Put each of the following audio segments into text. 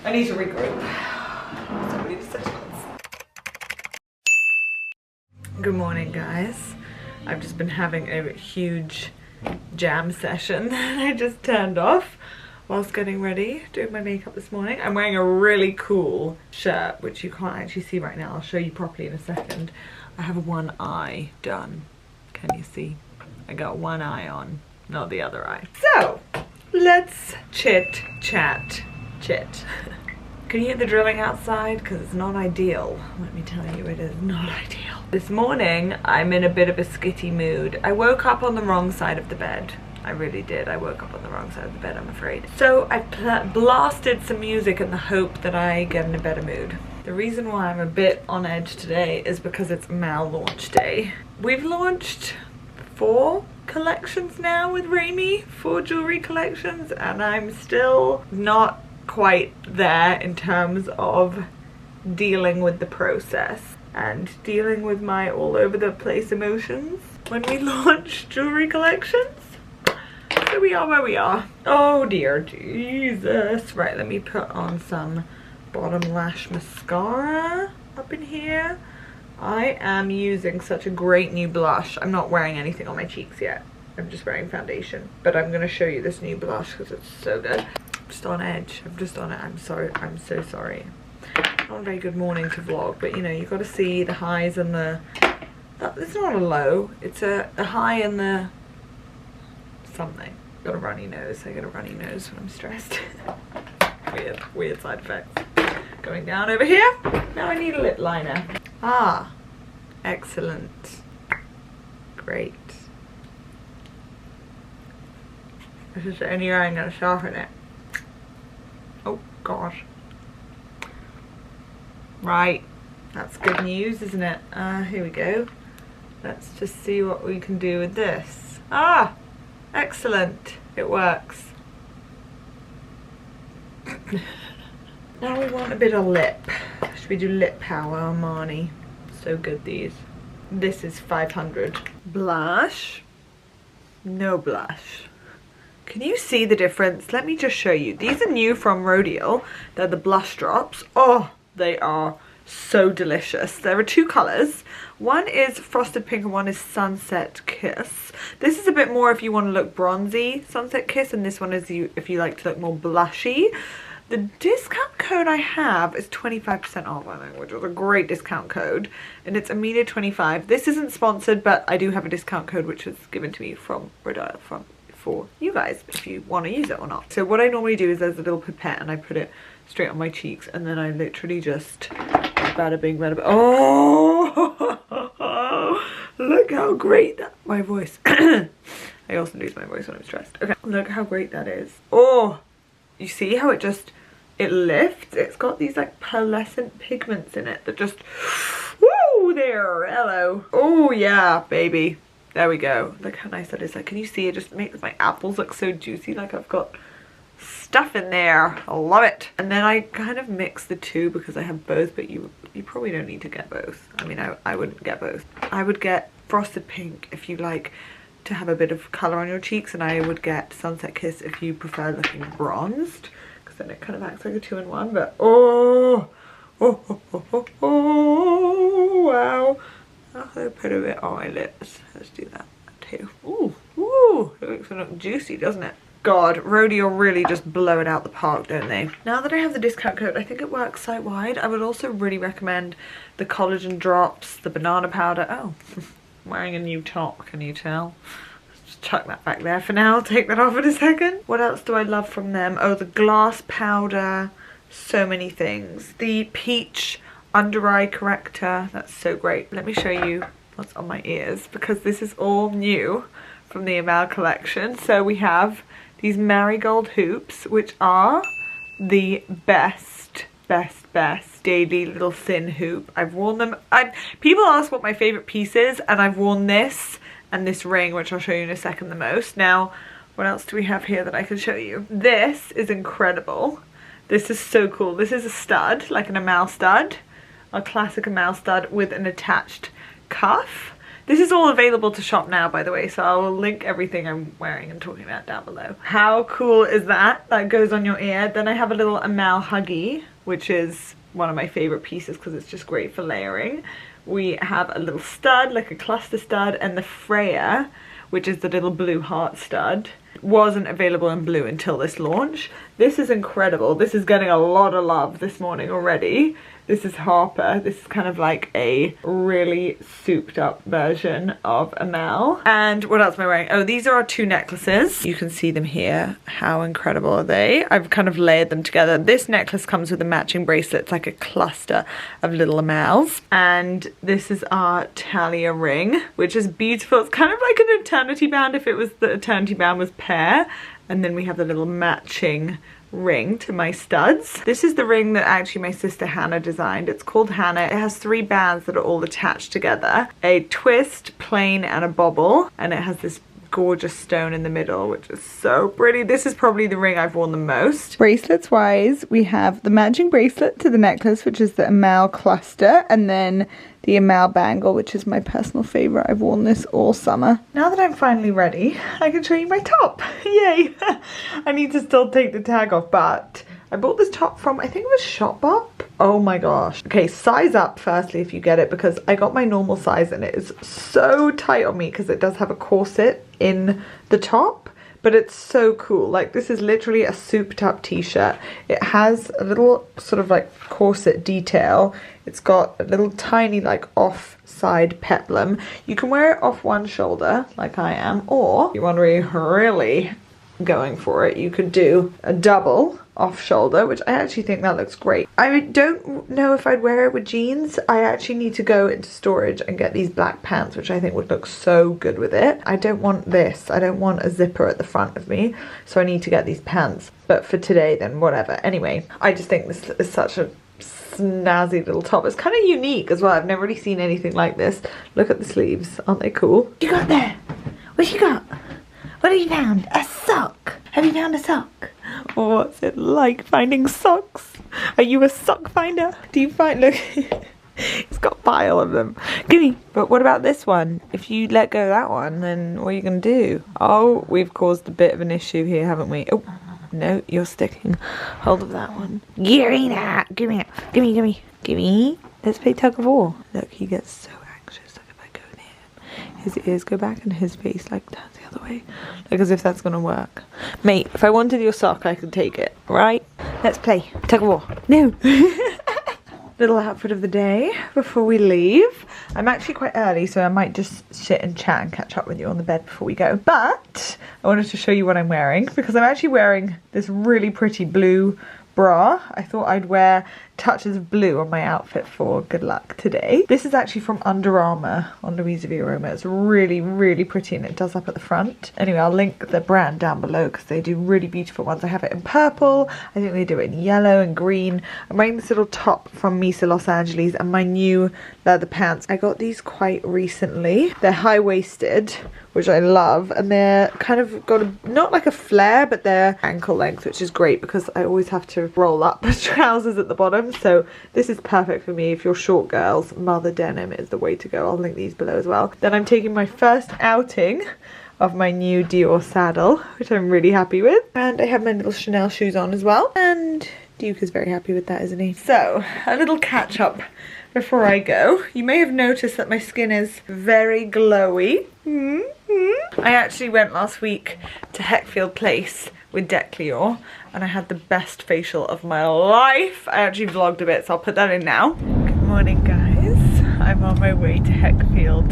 I need to regroup. Somebody just said good morning, guys. I've just been having a huge jam session that I just turned off whilst getting ready, doing my makeup this morning. I'm wearing a really cool shirt, which you can't actually see right now. I'll show you properly in a second. I have one eye done. Can you see? I got one eye on, not the other eye. So, let's chit, chat, chit. Can you hear the drilling outside? Because it's not ideal. Let me tell you, it is not ideal. This morning, I'm in a bit of a skitty mood. I woke up on the wrong side of the bed. I really did. I woke up on the wrong side of the bed, I'm afraid. So I blasted some music in the hope that I get in a better mood. The reason why I'm a bit on edge today is because it's Mal launch day. We've launched 4 collections now with RAEMI, 4 jewelry collections, and I'm still not quite there in terms of dealing with the process and dealing with my all over the place emotions when we launch jewelry collections. So we are where we are. Oh dear Jesus. Right, let me put on some bottom lash mascara up in here. I am using such a great new blush. I'm not wearing anything on my cheeks yet. I'm just wearing foundation. But I'm going to show you this new blush because it's so good. I'm just on edge. I'm just on it. I'm sorry. I'm so sorry. Not a very good morning to vlog, but you know, you've got to see the highs and the... it's not a low. It's a high and the... something. Got a runny nose. I get a runny nose when I'm stressed. Weird side effects. Going down over here. Now I need a lip liner. Ah, excellent. Great. This is the only way I'm going to sharpen it. Oh gosh. Right, that's good news, isn't it? Here we go. Let's just see what we can do with this. Ah, excellent. It works. Now we want a bit of lip. Should we do lip power on Marnie? So good, these. This is 500. Blush. No blush. Can you see the difference? Let me just show you. These are new from Rodial. They're the blush drops. Oh, they are so delicious. There are 2 colours. One is Frosted Pink and one is Sunset Kiss. This is a bit more if you want to look bronzy, Sunset Kiss, and this one is if you like to look more blushy. The discount code I have is 25% off, I think, which was a great discount code, and it's Amelia 25. This isn't sponsored, but I do have a discount code which was given to me from Rodial for you guys if you want to use it or not. So what I normally do is there's a little pipette and I put it straight on my cheeks, and then I literally just bada bing bada bing. Oh, look how great that, my voice. I also lose my voice when I'm stressed. Okay, look how great that is. Oh, you see how it just, it lifts. It's got these like pearlescent pigments in it that just, woo, there, hello. Oh yeah, baby. There we go. Look how nice that is. Like, can you see it just makes my apples look so juicy, like I've got stuff in there. I love it. And then I kind of mix the 2 because I have both, but you probably don't need to get both. I mean, I wouldn't get both. I would get Frosted Pink if you like to have a bit of colour on your cheeks, and I would get Sunset Kiss if you prefer looking bronzed, because then it kind of acts like a 2-in-1. But oh, wow. I'll put a bit on my lips. Let's do that too. Ooh, it makes it look juicy, doesn't it? God, Rodial really just blow it out the park, don't they? Now that I have the discount code, I think it works site-wide. I would also really recommend the collagen drops, the banana powder. Oh, I'm wearing a new top, can you tell? Just chuck that back there for now. I'll take that off in a second. What else do I love from them? Oh, the glass powder. So many things. The peach under eye corrector. That's so great. Let me show you what's on my ears, because this is all new from the Amal collection. So we have these marigold hoops, which are the best daily little thin hoop. I've worn them. People ask what my favorite piece is, and I've worn this and this ring, which I'll show you in a second, the most. Now, what else do we have here that I can show you? This is incredible. This is so cool. This is a stud, like an Amal stud, a classic Amal stud with an attached cuff. This is all available to shop now, by the way, so I'll link everything I'm wearing and talking about down below. How cool is that? That goes on your ear. Then I have a little Amelia Huggy, which is one of my favorite pieces because it's just great for layering. We have a little stud, like a cluster stud, and the Freya, which is the little blue heart stud, wasn't available in blue until this launch. This is incredible. This is getting a lot of love this morning already. This is Harper. This is kind of like a really souped up version of Amel. And what else am I wearing? Oh, these are our two necklaces. You can see them here. How incredible are they? I've kind of layered them together. This necklace comes with a matching bracelet. It's like a cluster of little Amels. And this is our Talia ring, which is beautiful. It's kind of like an eternity band if it was the eternity band was pear. And then we have the little matching ring to my studs. This is the ring that actually my sister Hannah designed. It's called Hannah. It has 3 bands that are all attached together. A twist, plain, and a bobble. And it has this gorgeous stone in the middle, which is so pretty. This is probably the ring I've worn the most. Bracelets wise, we have the matching bracelet to the necklace, which is the Amel cluster, and then the Amel bangle, which is my personal favorite. I've worn this all summer. Now that I'm finally ready, I can show you my top. Yay! I need to still take the tag off, but I bought this top from, I think it was Shopbop. Oh my gosh. Okay, size up firstly if you get it, because I got my normal size and it is so tight on me because it does have a corset in the top. But it's so cool. Like, this is literally a souped up t-shirt. It has a little sort of like corset detail. It's got a little tiny like off side peplum. You can wear it off one shoulder like I am, or you want to be really going for it, you could do a double off shoulder, which I actually think that looks great. I don't know if I'd wear it with jeans. I actually need to go into storage and get these black pants, which I think would look so good with it. I don't want this. I don't want a zipper at the front of me, so I need to get these pants. But for today, then whatever. Anyway, I just think this is such a snazzy little top. It's kind of unique as well. I've never really seen anything like this. Look at the sleeves. Aren't they cool? What you got there? What you got? What have you found? A sock. Have you found a sock? What's it like finding socks? Are you a sock finder? Do you find, look, it's got a pile of them. Gimme. But what about this one? If you let go of that one, then what are you going to do? Oh, we've caused a bit of an issue here, haven't we? Oh, no, you're sticking hold of that one. Gimme that. Gimme it. Gimme, gimme, gimme. Let's play tug of war. Look, he gets so anxious. Like if I go near him, his ears go back and his face like turns the other way. Like as if that's gonna work. Mate, if I wanted your sock, I could take it, right? Let's play tug of war. No. Little outfit of the day before we leave. I'm actually quite early, so I might just sit and chat and catch up with you on the bed before we go. But I wanted to show you what I'm wearing, because I'm actually wearing this really pretty blue bra. I thought I'd wear touches of blue on my outfit for good luck today. This is actually from Under Armour on Louisa V. Aroma. It's really, really pretty, and it does up at the front. Anyway, I'll link the brand down below because they do really beautiful ones. I have it in purple. I think they do it in yellow and green. I'm wearing this little top from Misa Los Angeles and my new leather pants. I got these quite recently. They're high-waisted, which I love, and they're kind of got a, not like a flare, but they're ankle length, which is great because I always have to roll up the trousers at the bottom. So this is perfect for me if you're short girls. Mother denim is the way to go. I'll link these below as well. Then I'm taking my first outing of my new Dior saddle, which I'm really happy with. And I have my little Chanel shoes on as well. And Duke is very happy with that, isn't he? So, a little catch up before I go. You may have noticed that my skin is very glowy. I actually went last week to Heckfield Place with Declior, and I had the best facial of my life. I actually vlogged a bit, so I'll put that in now. Good morning, guys. I'm on my way to Heckfield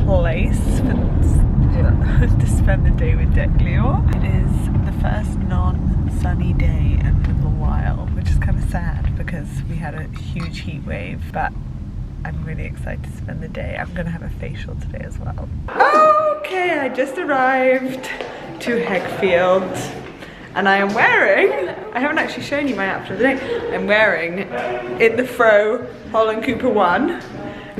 Place to spend the day with Declior. It is the first non-sunny day in a little while, which is kind of sad because we had a huge heat wave, but I'm really excited to spend the day. I'm gonna have a facial today as well. Okay, I just arrived to Heckfield. And I am wearing, I haven't actually shown you my outfit of the day. I'm wearing In the Fro Holland Cooper 1.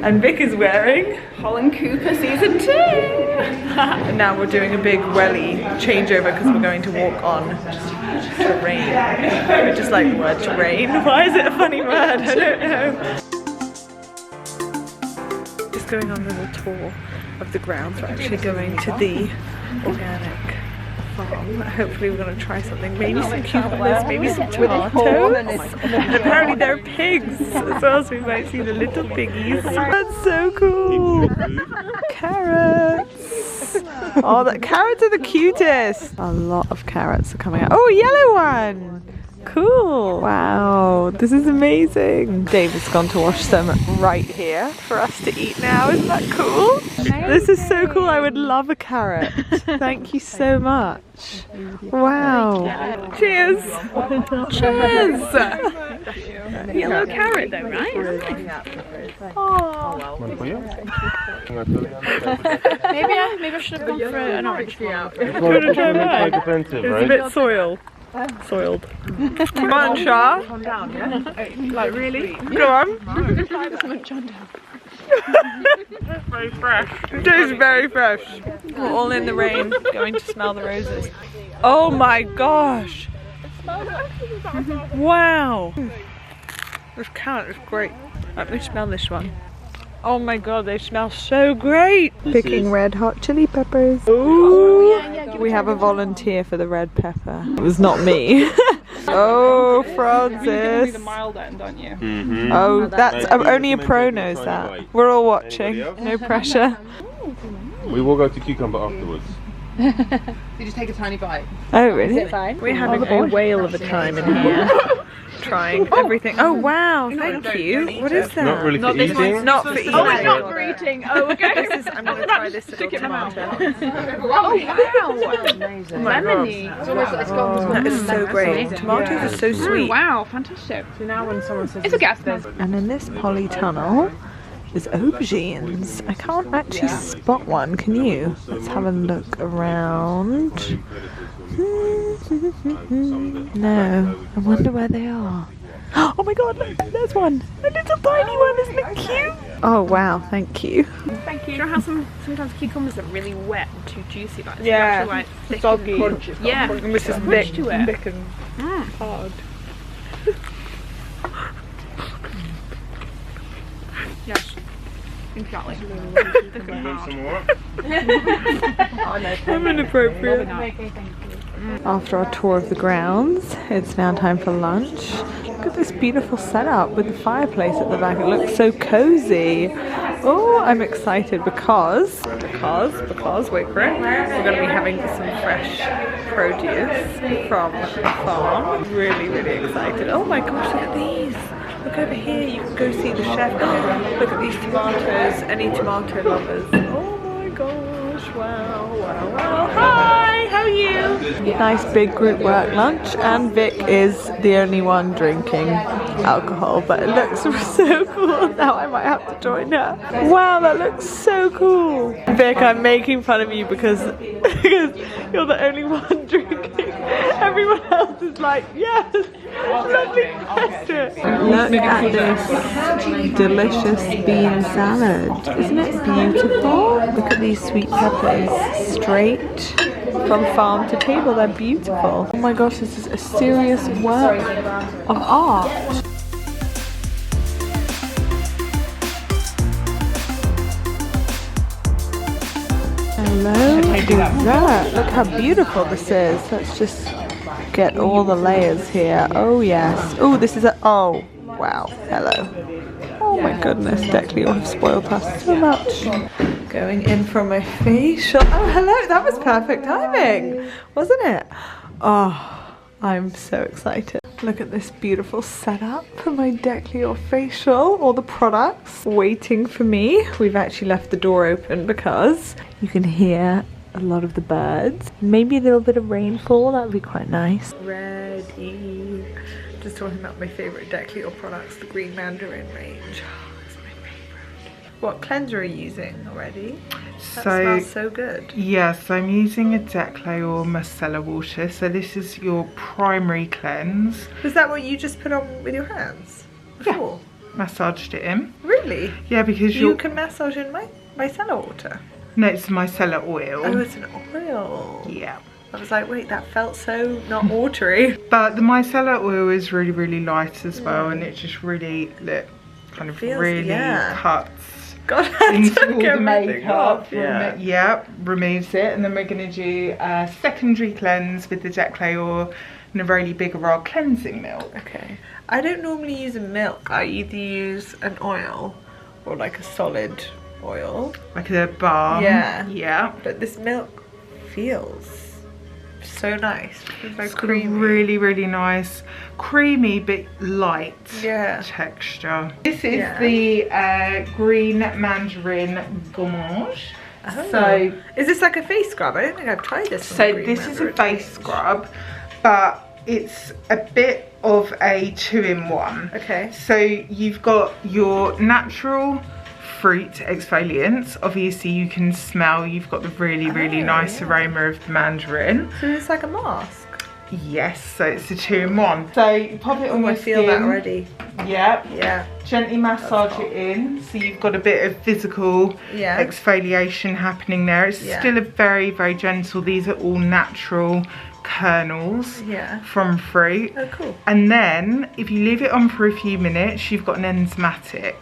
And Vic is wearing Holland Cooper Season 2. And now we're doing a big welly changeover because we're going to walk on terrain. I just like the word terrain. Why is it a funny word? I don't know. going on a little tour of the grounds. We're actually going to the organic farm. Hopefully we're going to try something. Maybe some cucumbers, maybe some tomatoes. And apparently there are pigs as well, so we might see the little piggies. That's so cool. Carrots. Oh, the carrots are the cutest. A lot of carrots are coming out. Oh, a yellow one. Cool. Wow, this is amazing. David's gone to wash them right here for us to eat now. Isn't that cool? Amazing. This is so cool. I would love a carrot. Thank you so much. Wow. Cheers. Cheers. Yellow carrot though, right? Oh. Maybe I should have gone for an orange one. Quite defensive, It's right? a bit soiled. Come on, Shah. Like really? Go on. Very fresh. It is very fresh. We're all in the rain, going to smell the roses. Oh my gosh! Wow! This carrot is great. Let me smell this one. Oh my god, they smell so great! Picking red hot chili peppers. Ooh! We have a volunteer for the red pepper. It was not me. Oh, Francis. The mild end, don't you? Oh, that's only a pro knows that. We're all watching. No pressure. We will go to cucumber afterwards. You just take a tiny bite. Oh, really? Is it fine? We're having a whale of a time in here. Trying everything. Oh wow, thank you. What is that? Not really for eating. Not for eating. Oh, it's not for eating. Oh, okay. This is, I'm going to try this little tomato. Oh, wow. Lemony. That is so great. Tomatoes are so sweet. Wow, fantastic. So now when someone says It's a gas man. And in this polytunnel is aubergines. I can't actually spot one, can you? Let's have a look around. No, I wonder where they are. Oh my god, look, there's one. A little tiny one, isn't it cute? Oh wow, thank you. Thank you. You know how sometimes cucumbers are really wet and too juicy, but Yeah, actually like thick soggy. and crunchy. Yeah, And this is crunch thick, to it. thick and hard. Yes, exactly. Some more? I'm inappropriate. After our tour of the grounds, it's now time for lunch. Look at this beautiful setup with the fireplace at the back. It looks so cozy. Oh, I'm excited because wait for it. We're going to be having some fresh produce from the farm. Really, really excited. Oh my gosh, look at these. Look over here. You can go see the chef. Look at these tomatoes. Any tomato lovers? Oh my gosh! Wow, wow, wow. Hi, how are you? Nice big group work lunch, and Vic is the only one drinking alcohol, but it looks so cool. Now I might have to join her. Wow, that looks so cool. Vic, I'm making fun of you because you're the only one drinking. Everyone else is like, yes, lovely question. Look at this delicious bean salad. Isn't it beautiful? Look at these sweet peppers, straight from farm to table. They're beautiful. Oh my gosh, this is a serious work of art. Hello, dessert. Look how beautiful this is. Let's just get all the layers here. Oh yes. Oh, this is oh, wow. Hello. Oh my goodness, Declan, you have spoiled us so much. Going in for my facial. Oh, hello. That was perfect timing, wasn't it? Oh, I'm so excited. Look at this beautiful setup for my Declan facial. All the products waiting for me. We've actually left the door open because you can hear a lot of the birds. Maybe a little bit of rainfall. That would be quite nice. Ready. Just talking about my favourite Declan products, the Green Mandarin range. What cleanser are you using already? That smells so good. Yes, I'm using a Declan micellar water. So this is your primary cleanse. Was that what you just put on with your hands before? Yeah. Massaged it in. Really? Yeah, because you can massage in micellar water. No, it's micellar oil. Oh, it's an oil. Yeah. I was like, wait, that felt so not watery. But the micellar oil is really, really light as well, and it just really, kind of really cuts God, I into took all the everything makeup. off, yeah. Yeah, removes it, and then we're going to do a secondary cleanse with the Jet Clayor Neroli Bigarade cleansing milk. Okay. I don't normally use a milk. I either use an oil or like a solid oil. Like a balm. Yeah. Yeah. But this milk feels so nice. It's very It's got a creamy. really, really nice, creamy but light texture. This is the green mandarin gommage. Oh. So is this like a face scrub? I don't think I've tried this. So this is a face scrub, but it's a bit of a 2-in-1. Okay. So you've got your natural fruit exfoliants. Obviously you can smell, you've got the really, really nice aroma of the mandarin. So it's like a mask? Yes, so it's a 2-in-1. So you pop it on your skin. I feel that already. Yep. Yeah. Gently massage it in, so you've got a bit of physical exfoliation happening there. It's still a very, very gentle. These are all natural kernels from fruit. Oh, cool. And then if you leave it on for a few minutes, you've got an enzymatic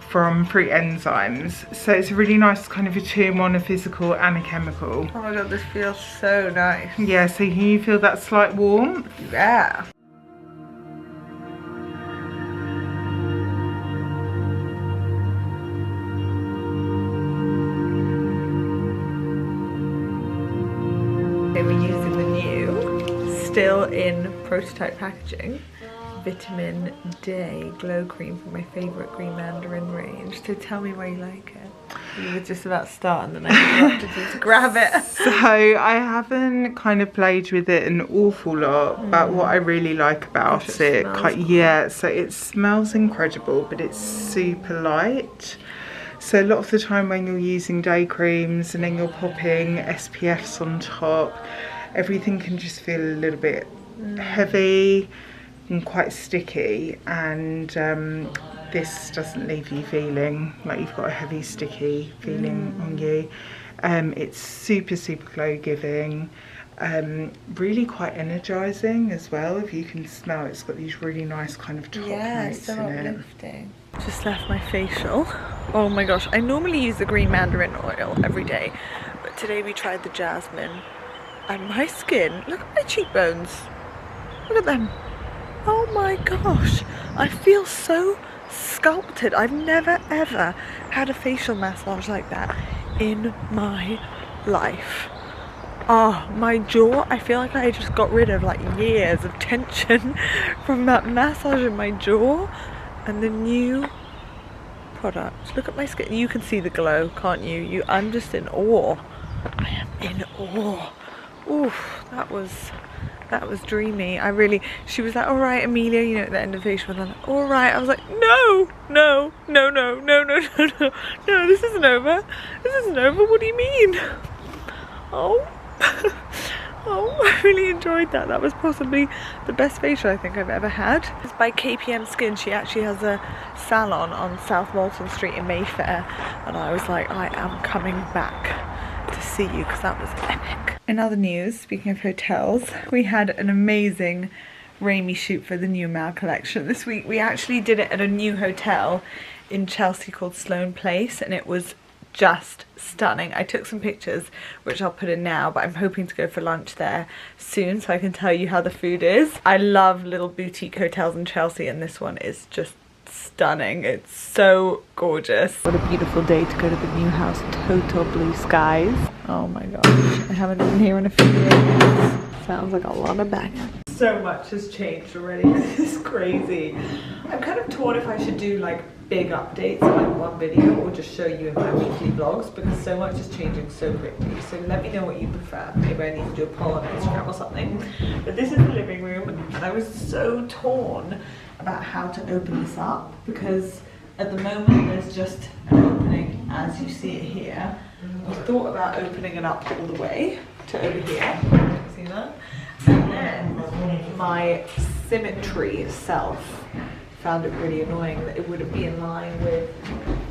from fruit enzymes. So it's a really nice kind of a 2-in-1, a physical and a chemical. Oh my god, this feels so nice. Yeah, so can you feel that slight warmth? Yeah. We're using the new, still in prototype packaging, Vitamin D Glow Cream from my favourite Green Mandarin range. So tell me why you like it. You were just about to start and then I interrupted you to grab it. So I haven't kind of played with it an awful lot, but what I really like about it, so it smells incredible, but it's super light. So a lot of the time when you're using day creams and then you're popping SPFs on top, everything can just feel a little bit heavy and quite sticky, and this doesn't leave you feeling like you've got a heavy sticky feeling on you. It's super, super glow giving, really quite energizing as well. If you can smell, it's got these really nice kind of top notes so in uplifting. Just left my facial. Oh my gosh, I normally use the green mandarin oil every day, but today we tried the jasmine, and my skin, look at my cheekbones, look at them. Oh my gosh, I feel so sculpted. I've never ever had a facial massage like that in my life. Oh, my jaw, I feel like I just got rid of like years of tension from that massage in my jaw. And the new product, look at my skin. You can see the glow, can't you? I'm just in awe. I am in awe. Oof, that was dreamy. She was like, all right, Amelia, you know, at the end of the facial, and then, all right. I was like, no, this isn't over. This isn't over. What do you mean? Oh, oh, I really enjoyed that. That was possibly the best facial I think I've ever had. It's by KPM Skin. She actually has a salon on South Molton Street in Mayfair, and I was like, I am coming back to see you because that was epic. In other news, speaking of hotels, we had an amazing RAEMI shoot for the new Mal collection this week. We actually did it at a new hotel in Chelsea called Sloane Place, and it was just stunning. I took some pictures which I'll put in now, but I'm hoping to go for lunch there soon so I can tell you how the food is. I love little boutique hotels in Chelsea, and this one is just stunning. It's so gorgeous. What a beautiful day to go to the new house. Total blue skies. Oh my gosh, I haven't been here in a few years. Sounds like a lot of banging. So much has changed already. This is crazy. I'm kind of torn if I should do like big updates in like one video or just show you in my weekly vlogs, because so much is changing so quickly. So let me know what you prefer. Maybe I need to do a poll on Instagram or something. But this is the living room, and I was so torn about how to open this up, because at the moment there's just an opening as you see it here. I thought about opening it up all the way to over here. See that? And then my symmetry self found it really annoying that it wouldn't be in line with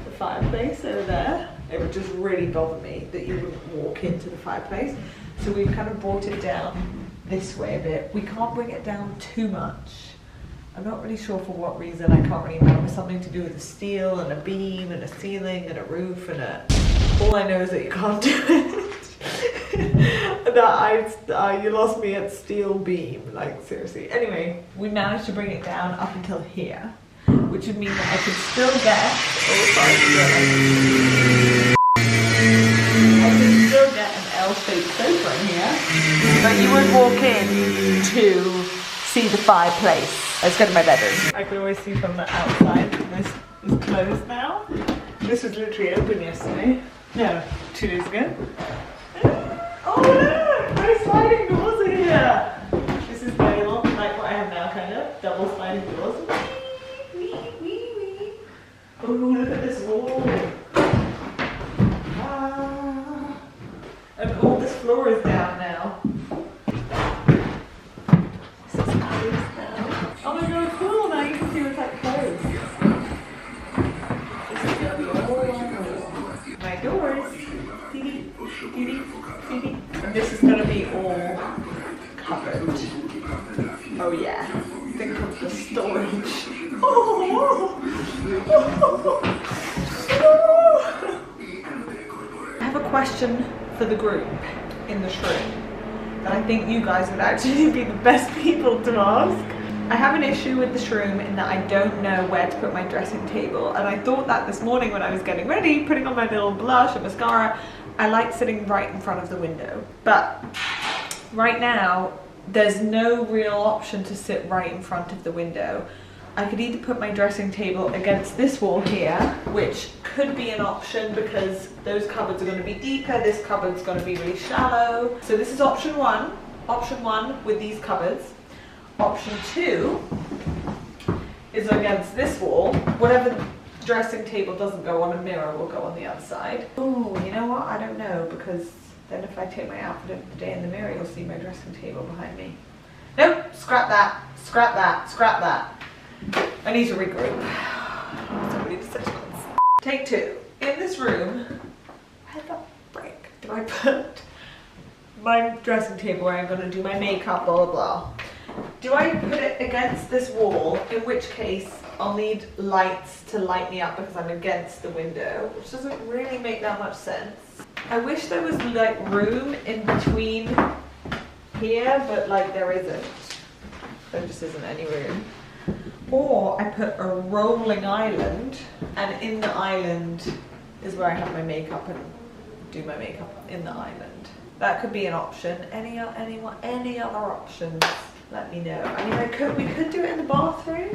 the fireplace over there. It would just really bother me that you wouldn't walk into the fireplace. So we've kind of brought it down this way a bit. We can't bring it down too much, I'm not really sure for what reason. I can't really remember. Something to do with a steel and a beam and a ceiling and a roof and a... All I know is that you can't do it. That you lost me at steel beam, like seriously. Anyway, we managed to bring it down up until here, which would mean that I could still get... Oh, sorry. I could still get an L-shaped sofa in here, but you would walk in to see the fireplace. Let's go to my bedroom. I can always see from the outside that this is closed now. This was literally open yesterday. No, 2 days ago. Oh look! My sliding doors are here! This is my little, like what I have now, kind of. Double sliding doors. Wee, wee, wee. Oh, look at this wall. Ah. And all this floor is down now. This is nice now. Oh my god, cool! Now you can see what's like closed. This is gonna be all my doors. And this is going to be all covered. Oh yeah. Think of the storage. Oh. I have a question for the group in the shroom that I think you guys would actually be the best people to ask. I have an issue with the shroom in that I don't know where to put my dressing table, and I thought that this morning when I was getting ready, putting on my little blush and mascara. I like sitting right in front of the window, but right now there's no real option to sit right in front of the window. I could either put my dressing table against this wall here, which could be an option because those cupboards are going to be deeper, this cupboard's going to be really shallow. So this is option one with these cupboards. Option 2 is against this wall. Whatever dressing table doesn't go on a mirror will go on the other side. Oh, you know what? I don't know, because then if I take my outfit of the day in the mirror, you'll see my dressing table behind me. Nope, scrap that, scrap that, scrap that. I need to regroup. So many decisions. Take 2. In this room, where the frick do I put my dressing table where I'm going to do my makeup, blah, blah, blah. Do I put it against this wall, in which case I'll need lights to light me up because I'm against the window, which doesn't really make that much sense. I wish there was like room in between here, but like there isn't. There just isn't any room. Or I put a rolling island, and in the island is where I have my makeup and do my makeup in the island. That could be an option. Any other options? Let me know. I mean, we could do it in the bathroom,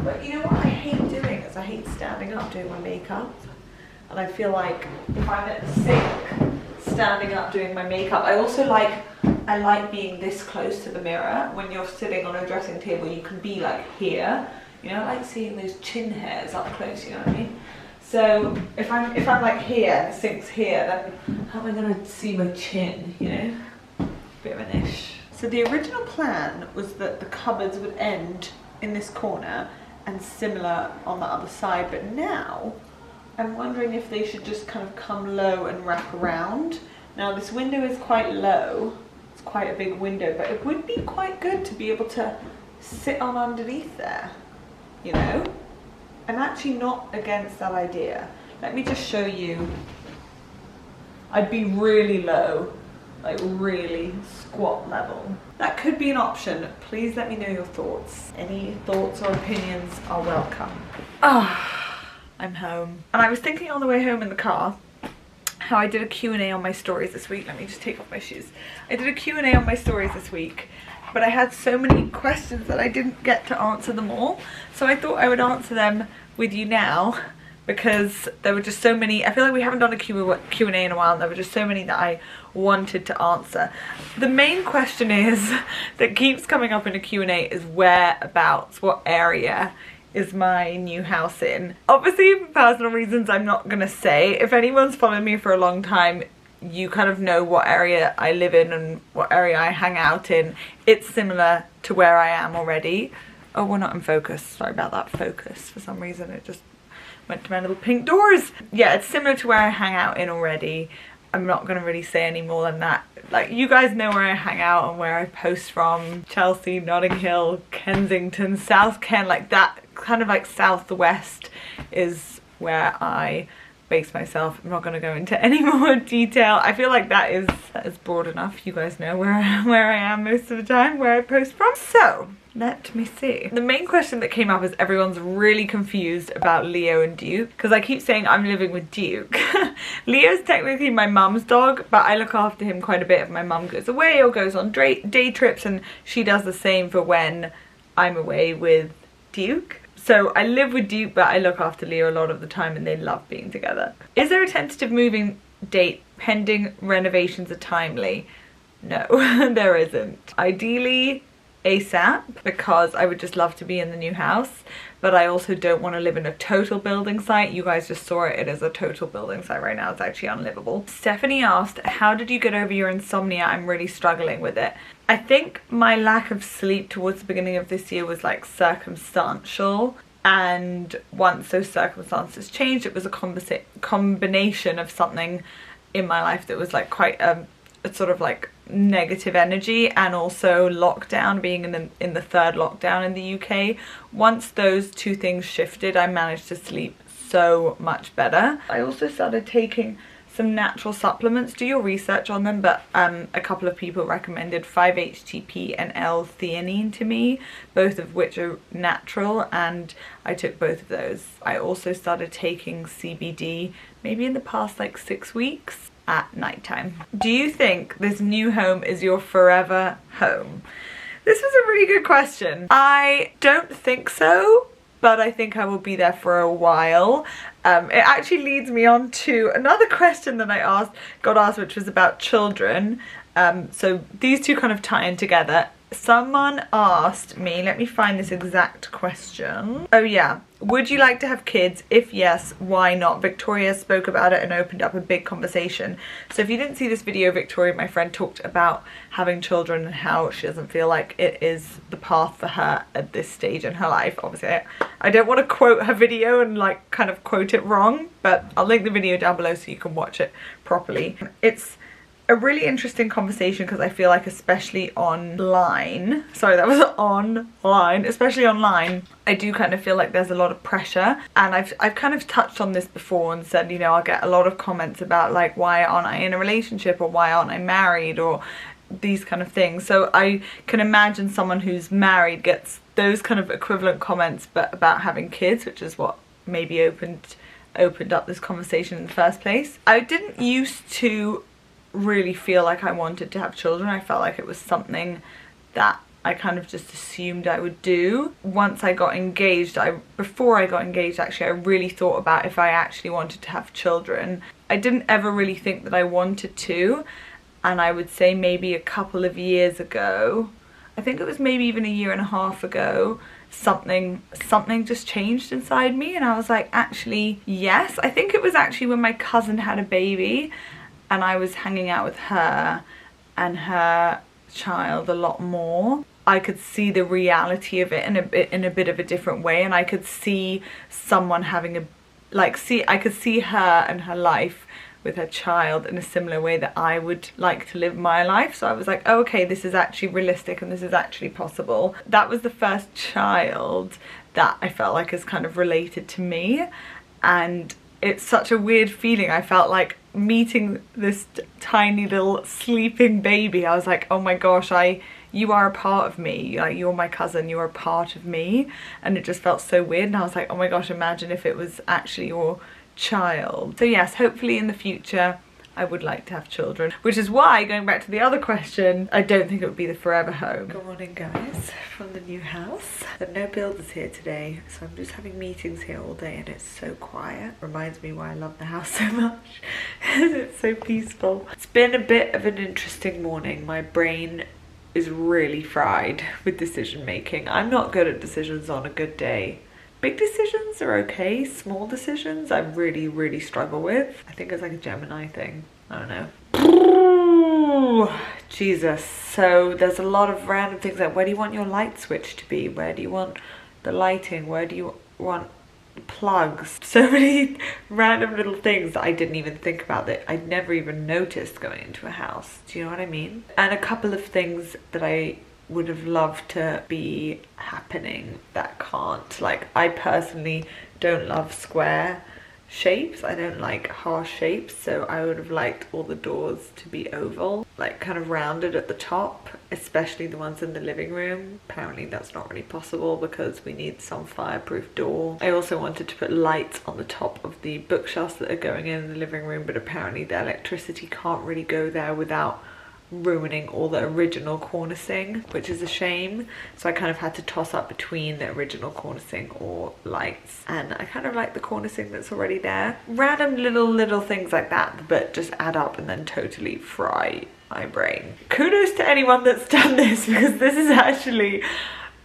but you know what I hate doing is I hate standing up doing my makeup, and I feel like if I'm at the sink standing up doing my makeup, I like being this close to the mirror. When you're sitting on a dressing table, you can be like here. You know, I like seeing those chin hairs up close. You know what I mean? So if I'm like here, the sink's here, then how am I gonna see my chin? You know, bit of an ish. So the original plan was that the cupboards would end in this corner and similar on the other side, but now I'm wondering if they should just kind of come low and wrap around. Now this window is quite low, it's quite a big window, but it would be quite good to be able to sit on underneath there, you know? I'm actually not against that idea. Let me just show you. I'd be really low, like really squat level. That could be an option. Please let me know your thoughts. Any thoughts or opinions are welcome. I'm home. And I was thinking on the way home in the car how I did a Q&A on my stories this week. Let me just take off my shoes. I did a Q&A on my stories this week, but I had so many questions that I didn't get to answer them all. So I thought I would answer them with you now, because there were just so many. I feel like we haven't done a Q&A in a while, and there were just so many that I wanted to answer. The main question is that keeps coming up in a Q&A is whereabouts, what area is my new house in. Obviously for personal reasons I'm not gonna say. If anyone's followed me for a long time, you kind of know what area I live in and what area I hang out in. It's similar to where I am already. Oh, we're not in focus. Sorry about that focus. For some reason it just went to my little pink doors. Yeah, it's similar to where I hang out in already. I'm not going to really say any more than that. like, you guys know where I hang out and where I post from. Chelsea, Notting Hill, Kensington, South Kent, like that kind of like southwest is where I base myself. I'm not going to go into any more detail. I feel like that is broad enough. You guys know where I am most of the time, where I post from. So let me see. The main question that came up is everyone's really confused about Leo and Duke, because I keep saying I'm living with Duke. Leo's technically my mum's dog, but I look after him quite a bit if my mum goes away or goes on day trips, and she does the same for when I'm away with Duke. So I live with Duke, but I look after Leo a lot of the time, and they love being together. Is there a tentative moving date pending renovations are timely? No, there isn't. Ideally ASAP, because I would just love to be in the new house, but I also don't want to live in a total building site. You guys just saw it. It is a total building site right now. It's actually unlivable. Stephanie asked, how did you get over your insomnia? I'm really struggling with it. I think my lack of sleep towards the beginning of this year was like circumstantial, and once those circumstances changed, it was a combination of something in my life that was like quite a sort of like negative energy, and also lockdown, being in the third lockdown in the UK. Once those two things shifted, I managed to sleep so much better. I also started taking some natural supplements. Do your research on them, but a couple of people recommended 5-HTP and L-theanine to me, both of which are natural, and I took both of those. I also started taking CBD maybe in the past like 6 weeks at nighttime. Do you think this new home is your forever home? This was a really good question. I don't think so, but I think I will be there for a while. It actually leads me on to another question that I got asked, which was about children. So these two kind of tie in together. Someone asked me, let me find this exact question. Oh yeah, would you like to have kids? If yes, why not? Victoria spoke about it and opened up a big conversation. So if you didn't see this video, Victoria, my friend, talked about having children and how she doesn't feel like it is the path for her at this stage in her life. Obviously, I don't want to quote her video and like kind of quote it wrong, but I'll link the video down below so you can watch it properly. It's a really interesting conversation because I feel like, especially online, sorry, that was online, especially online, I do kind of feel like there's a lot of pressure. And I've kind of touched on this before and said, you know, I'll get a lot of comments about like, why aren't I in a relationship, or why aren't I married, or these kind of things. So I can imagine someone who's married gets those kind of equivalent comments, but about having kids, which is what maybe opened up this conversation in the first place. I didn't used to really feel like I wanted to have children. I felt like it was something that I kind of just assumed I would do. Once I got engaged, before I got engaged actually, I really thought about if I actually wanted to have children. I didn't ever really think that I wanted to, and I would say maybe a couple of years ago, I think it was maybe even a year and a half ago, something just changed inside me, and I was like, actually yes. I think it was actually when my cousin had a baby and I was hanging out with her and her child a lot more. I could see the reality of it in a bit of a different way, and I could see someone having I could see her and her life with her child in a similar way that I would like to live my life. So I was like, oh, okay, this is actually realistic and this is actually possible. That was the first child that I felt like is kind of related to me, and it's such a weird feeling. I felt like meeting this tiny little sleeping baby, I was like, oh my gosh, you are a part of me. Like, you're my cousin, you're a part of me. And it just felt so weird, and I was like, oh my gosh, imagine if it was actually your child. So yes, hopefully in the future I would like to have children, which is why, going back to the other question, I don't think it would be the forever home. Good morning guys, from the new house. There are no builders here today, so I'm just having meetings here all day, and it's so quiet. Reminds me why I love the house so much. It's so peaceful. It's been a bit of an interesting morning. My brain is really fried with decision making. I'm not good at decisions on a good day. Big decisions are okay. Small decisions I really, really struggle with. I think it's like a Gemini thing. I don't know. Jesus. So there's a lot of random things like, where do you want your light switch to be? Where do you want the lighting? Where do you want plugs, so many random little things that I didn't even think about, that I'd never even noticed going into a house. Do you know what I mean? And a couple of things that I would have loved to be happening that can't. Like, I personally don't love square shapes. I don't like harsh shapes, so I would have liked all the doors to be oval, like kind of rounded at the top, especially the ones in the living room. Apparently that's not really possible because we need some fireproof door. I also wanted to put lights on the top of the bookshelves that are going in the living room, but apparently the electricity can't really go there without ruining all the original cornicing, which is a shame. So I kind of had to toss up between the original cornicing or lights, and I kind of like the cornicing that's already there. Random little things like that, but just add up and then totally fry my brain. Kudos to anyone that's done this, because this is actually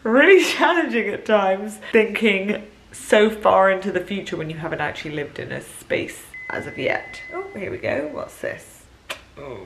really challenging at times, thinking so far into the future when you haven't actually lived in a space as of yet. Oh, here we go. What's this? Oh.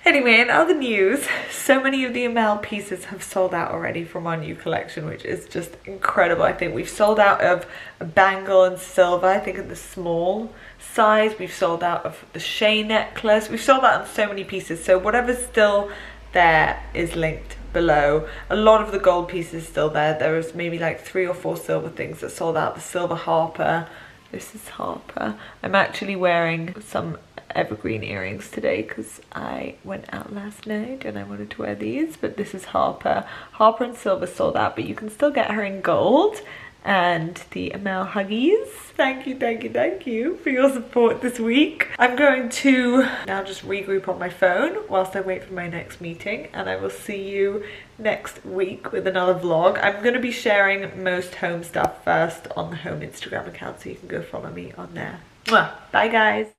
Anyway, in other news, so many of the Amelia pieces have sold out already from our new collection, which is just incredible. I think we've sold out of a bangle and silver, I think in the small size. We've sold out of the Shea necklace. We've sold out on so many pieces, so whatever's still there is linked below. A lot of the gold pieces still there. There was maybe like 3 or 4 silver things that sold out. The silver Harper. This is Harper. I'm actually wearing some evergreen earrings today because I went out last night and I wanted to wear these, but this is Harper. Harper and silver sold out, but you can still get her in gold. And the Amelia Huggies, thank you for your support this week. I'm going to now just regroup on my phone whilst I wait for my next meeting, and I will see you next week with another vlog. I'm going to be sharing most home stuff first on the home Instagram account, so you can go follow me on there. Mwah. Bye guys.